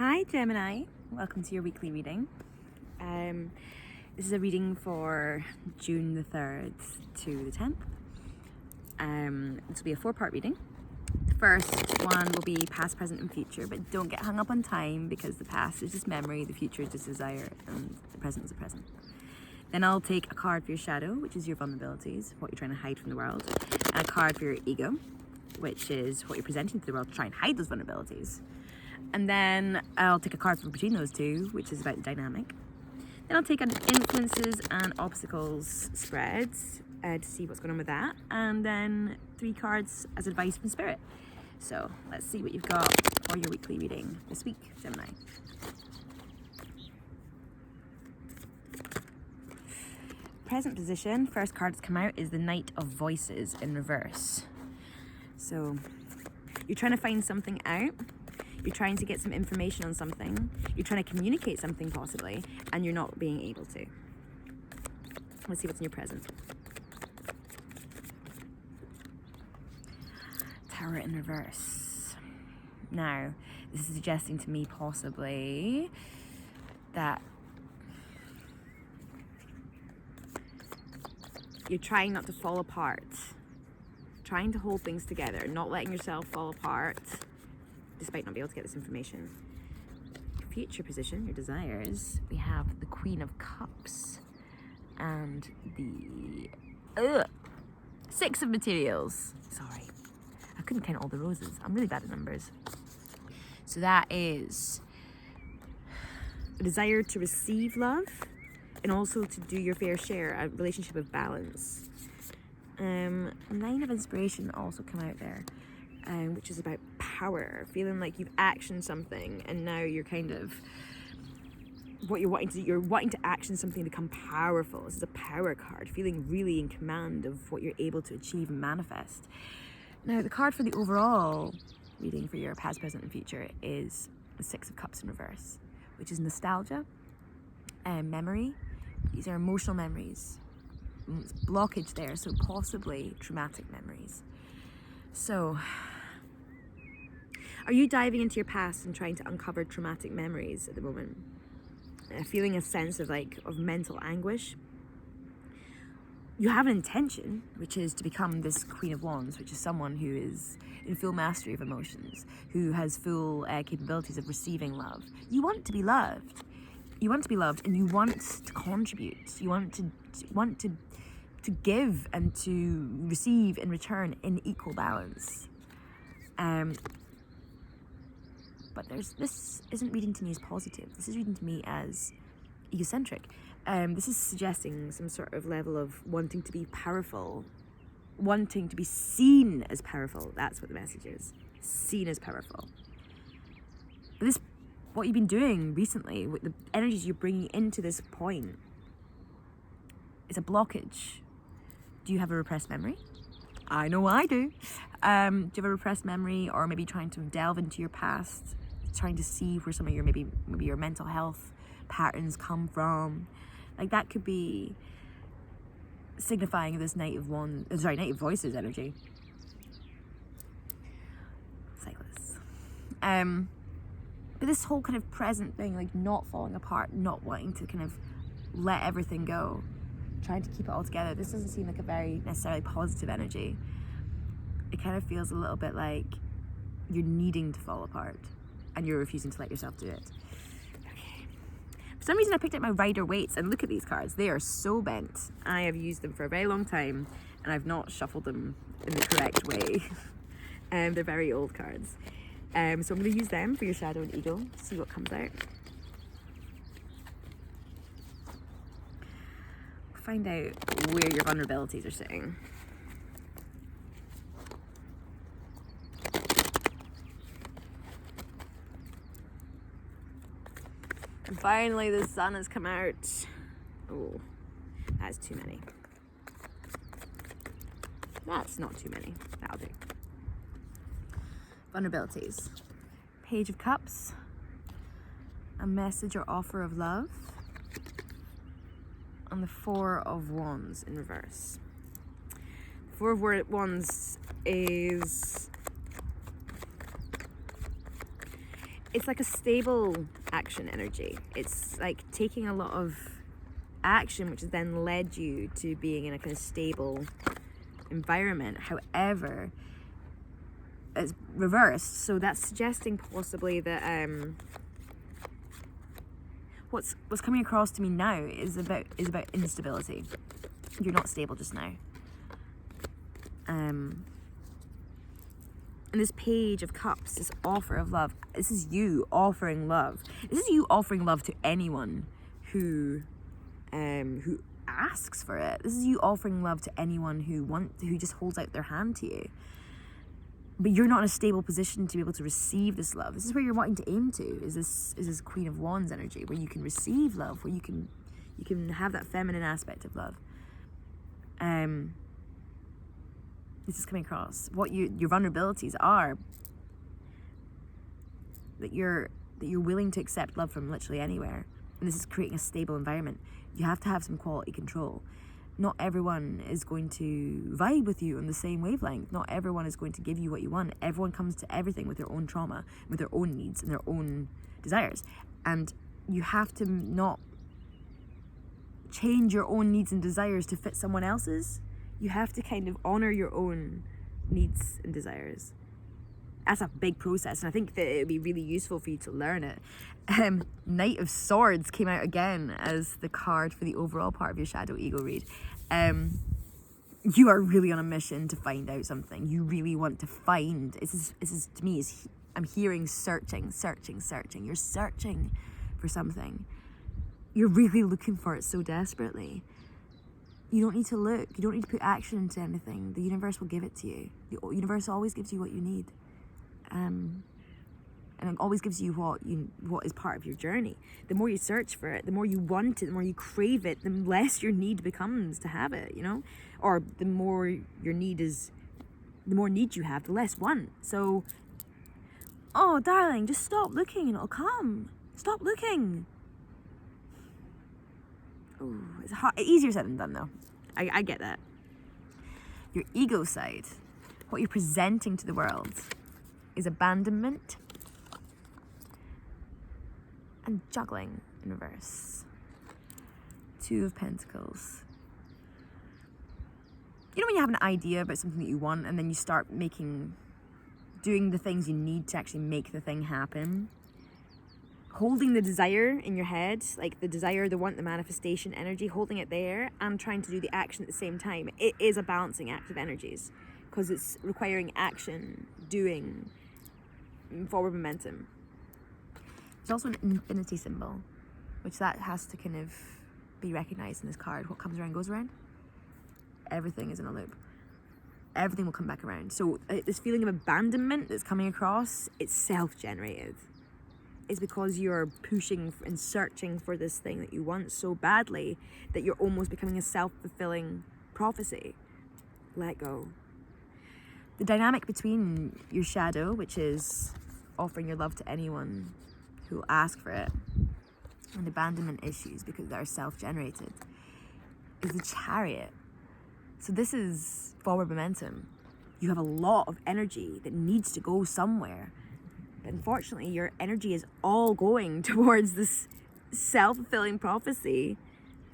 Hi Gemini, welcome to your weekly reading. This is a reading for June the 3rd to the 10th. This will be a 4-part reading. The first one will be past, present and future, but don't get hung up on time because the past is just memory, the future is just desire, and the present is the present. Then I'll take a card for your shadow, which is your vulnerabilities, what you're trying to hide from the world, and a card for your ego, which is what you're presenting to the world to try and hide those vulnerabilities. And then I'll take a card from between those two, which is about the dynamic. Then I'll take an influences and obstacles spreads to see what's going on with that. And then 3 cards as advice from Spirit. So let's see what you've got for your weekly reading this week, Gemini. Present position, first card that's come out is the Knight of Voices in reverse. So you're trying to find something out. You're trying to get some information on something. You're trying to communicate something possibly, and you're not being able to. Let's see what's in your present. Tower in reverse. Now, this is suggesting to me possibly that you're trying not to fall apart. Trying to hold things together, not letting yourself fall apart, despite not being able to get this information. Future position, your desires, we have the Queen of Cups and the 6 of Materials. Sorry, I couldn't count all the roses. I'm really bad at numbers. So that is a desire to receive love and also to do your fair share, a relationship of balance. 9 of Inspiration also come out there. Which is about power, feeling like you've actioned something and now you're kind of what you're wanting to do. You're wanting to action something, become powerful. This is a power card, feeling really in command of what you're able to achieve and manifest. Now, the card for the overall reading for your past, present and future is the 6 of Cups in reverse, which is nostalgia and memory. These are emotional memories. It's blockage there, so possibly traumatic memories. So, are you diving into your past and trying to uncover traumatic memories at the moment? Feeling a sense of mental anguish? You have an intention, which is to become this Queen of Wands, which is someone who is in full mastery of emotions, who has full capabilities of receiving love. You want to be loved. You want to be loved, and you want to contribute. You want to give and to receive in return in equal balance. But this isn't reading to me as positive. This is reading to me as egocentric. This is suggesting some sort of level of wanting to be powerful, wanting to be seen as powerful. That's what the message is. Seen as powerful. But what you've been doing recently, with the energies you're bringing into this point, is a blockage. Do you have a repressed memory? I know I do. Do you have a repressed memory, or maybe trying to delve into your past, trying to see where some of your maybe your mental health patterns come from? Like, that could be signifying this Knight of Voices energy. Cyclists. But this whole kind of present thing, like not falling apart, not wanting to kind of let everything go, trying to keep it all together. This doesn't seem like a very necessarily positive energy. It kind of feels a little bit like you're needing to fall apart and you're refusing to let yourself do it. Okay. For some reason I picked up my Rider-Waite, and look at these cards. They are so bent. I have used them for a very long time and I've not shuffled them in the correct way. They're very old cards. So I'm going to use them for your Shadow and Eagle, see what comes out. Find out where your vulnerabilities are sitting. And finally the Sun has come out. Oh, that's too many. That's not too many. That'll do. Vulnerabilities. Page of Cups. A message or offer of love. And the 4 of Wands in reverse. 4 of Wands is it's like a stable action energy. It's like taking a lot of action, which has then led you to being in a kind of stable environment. However, it's reversed, so that's suggesting possibly that what's coming across to me now is about instability. You're not stable just now. And this Page of Cups, this offer of love, this is you offering love. This is you offering love to anyone who asks for it. This is you offering love to anyone who just holds out their hand to you. But you're not in a stable position to be able to receive this love. This is where you're wanting to aim to. Is this Queen of Wands energy, where you can receive love, where you can have that feminine aspect of love. This is coming across. What your vulnerabilities are, that you're willing to accept love from literally anywhere. And this is creating a stable environment. You have to have some quality control. Not everyone is going to vibe with you on the same wavelength. Not everyone is going to give you what you want. Everyone comes to everything with their own trauma, with their own needs and their own desires. And you have to not change your own needs and desires to fit someone else's. You have to kind of honor your own needs and desires. That's a big process, and I think that it would be really useful for you to learn it. Knight of Swords came out again as the card for the overall part of your shadow ego read. You are really on a mission to find out something. You really want to find. This is to me, I'm hearing searching. You're searching for something. You're really looking for it so desperately. You don't need to look. You don't need to put action into anything. The universe will give it to you. The universe always gives you what you need. And it always gives you what is part of your journey. The more you search for it, the more you want it, the more you crave it, the less your need becomes to have it, you know? Or the more your need is, the more need you have, the less want. So, oh, darling, just stop looking and it'll come. Stop looking. Oh, it's hard. Easier said than done, though. I get that. Your ego side, what you're presenting to the world, is abandonment and juggling in reverse. Two of Pentacles. You know when you have an idea about something that you want and then you start doing the things you need to actually make the thing happen? Holding the desire in your head, like the desire, the want, the manifestation energy, holding it there and trying to do the action at the same time. It is a balancing act of energies because it's requiring action, doing, forward momentum. There's also an infinity symbol, which that has to kind of be recognized in this card. What comes around goes around. Everything is in a loop. Everything will come back around. So this feeling of abandonment that's coming across, it's self-generated. It's because you're pushing and searching for this thing that you want so badly that you're almost becoming a self-fulfilling prophecy. Let go. The dynamic between your shadow, which is offering your love to anyone who will ask for it, and abandonment issues because they're self-generated, is the Chariot. So this is forward momentum. You have a lot of energy that needs to go somewhere. But unfortunately, your energy is all going towards this self-fulfilling prophecy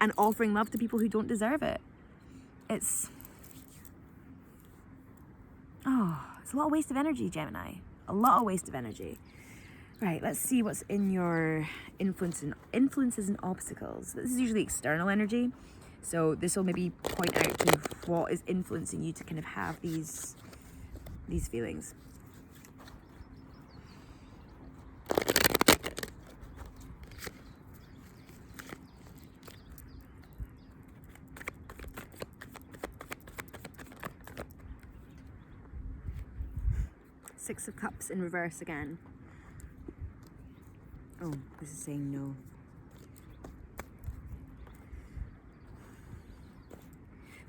and offering love to people who don't deserve it. It's a lot of waste of energy, Gemini. A lot of waste of energy. Right, let's see what's in your influences and obstacles. This is usually external energy. So this will maybe point out to what is influencing you to kind of have these feelings. Six of Cups in reverse again. Oh, this is saying no.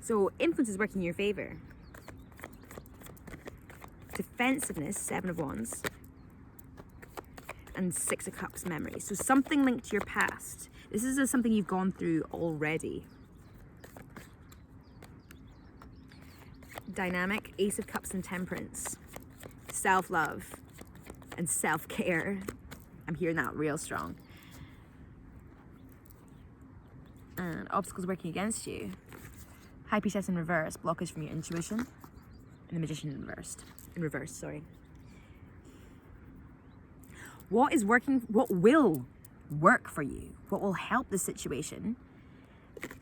So influence is working in your favor. Defensiveness, Seven of Wands. And Six of Cups memory. So something linked to your past. This is something you've gone through already. Dynamic, Ace of Cups and Temperance. Self-love and self-care. I'm hearing that real strong. And obstacles working against you. High Priestess in reverse, blockage from your intuition. And the Magician in reverse, sorry. What will work for you, what will help the situation,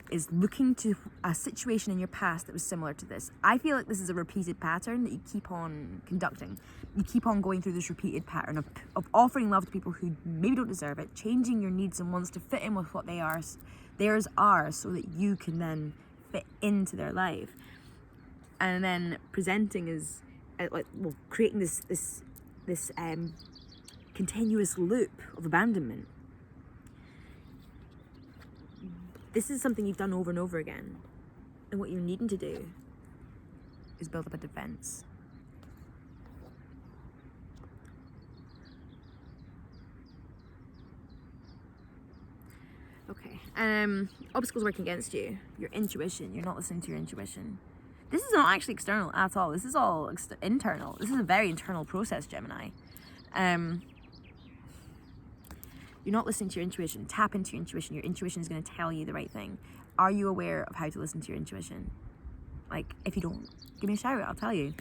is looking to a situation in your past that was similar to this. I feel like this is a repeated pattern that you keep on conducting. You keep on going through this repeated pattern of offering love to people who maybe don't deserve it, changing your needs and wants to fit in with what theirs are, so that you can then fit into their life. And then presenting as, creating this continuous loop of abandonment. This is something you've done over and over again. And what you're needing to do is build up a defense. Okay. Obstacles working against you. Your intuition. You're not listening to your intuition. This is not actually external at all. This is all internal. This is a very internal process, Gemini. You're not listening to your intuition. Tap into your intuition. Your intuition is going to tell you the right thing. Are you aware of how to listen to your intuition? Like, if you don't, give me a shout, I'll tell you.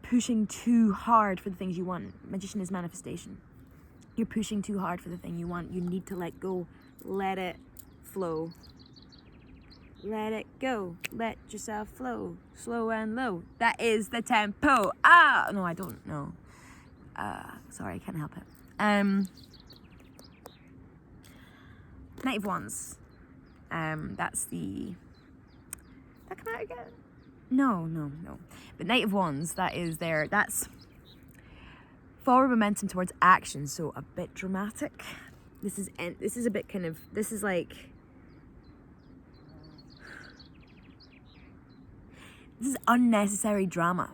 Pushing too hard for the things you want. Magician is manifestation. You're pushing too hard for the thing you want. You need to let go. Let it flow. Let it go. Let yourself flow. Slow and low. That is the tempo. No, I don't know. Sorry, I can't help it. Knight of Wands. That's the... That come out again? No. But Knight of Wands, that's forward momentum towards action, so a bit dramatic. This is a bit kind of, this is like... This is unnecessary drama.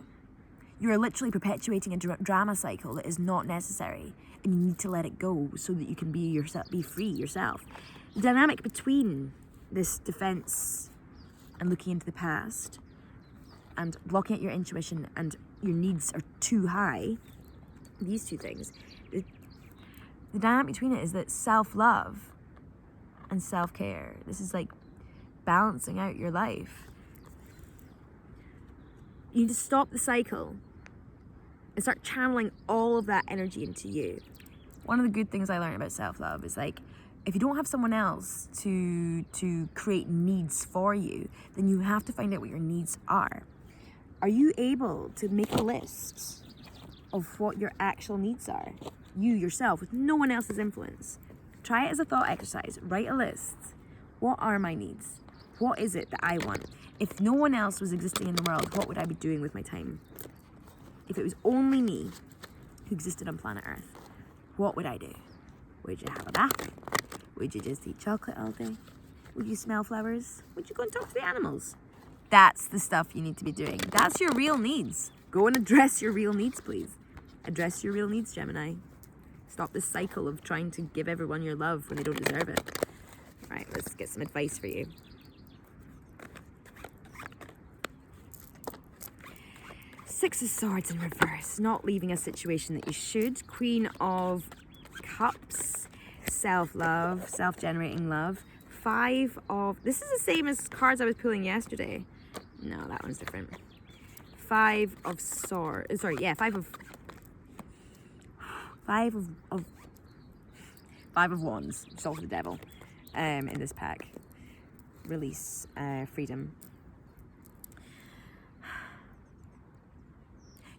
You're literally perpetuating a drama cycle that is not necessary, and you need to let it go so that you can be free yourself. The dynamic between this defense and looking into the past and blocking out your intuition and your needs are too high, these two things, the dynamic between it is that self-love and self-care, this is like balancing out your life. You need to stop the cycle and start channeling all of that energy into you. One of the good things I learned about self-love is, like, if you don't have someone else to create needs for you, then you have to find out what your needs are. Are you able to make a list of what your actual needs are? You yourself, with no one else's influence. Try it as a thought exercise. Write a list. What are my needs? What is it that I want? If no one else was existing in the world, what would I be doing with my time? If it was only me who existed on planet Earth, what would I do? Would you have a bath? Would you just eat chocolate all day? Would you smell flowers? Would you go and talk to the animals? That's the stuff you need to be doing. That's your real needs. Go and address your real needs, please. Address your real needs, Gemini. Stop this cycle of trying to give everyone your love when they don't deserve it. All right, let's get some advice for you. Six of Swords in reverse. Not leaving a situation that you should. Queen of Cups. Self-love. Self-generating love. Five of... This is the same as cards I was pulling yesterday. No, that one's different. Five of Swords. Sorry, yeah, Five of Wands. It's also the devil. In this pack. Release. Freedom.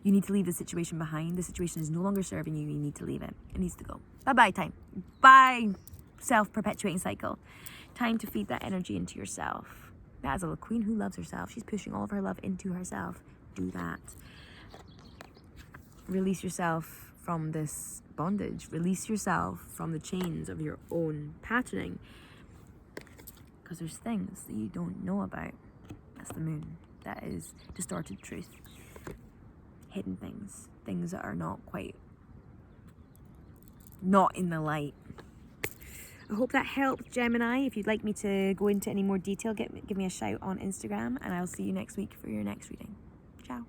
You need to leave the situation behind. The situation is no longer serving you. You need to leave it. It needs to go. Bye-bye time. Bye, self-perpetuating cycle. Time to feed that energy into yourself. That is a queen who loves herself. She's pushing all of her love into herself. Do that. Release yourself from this bondage. Release yourself from the chains of your own patterning. Because there's things that you don't know about. That's the moon. That is distorted truth. Hidden things. Things that are not in the light. I hope that helped, Gemini. If you'd like me to go into any more detail, give me a shout on Instagram, and I'll see you next week for your next reading. Ciao.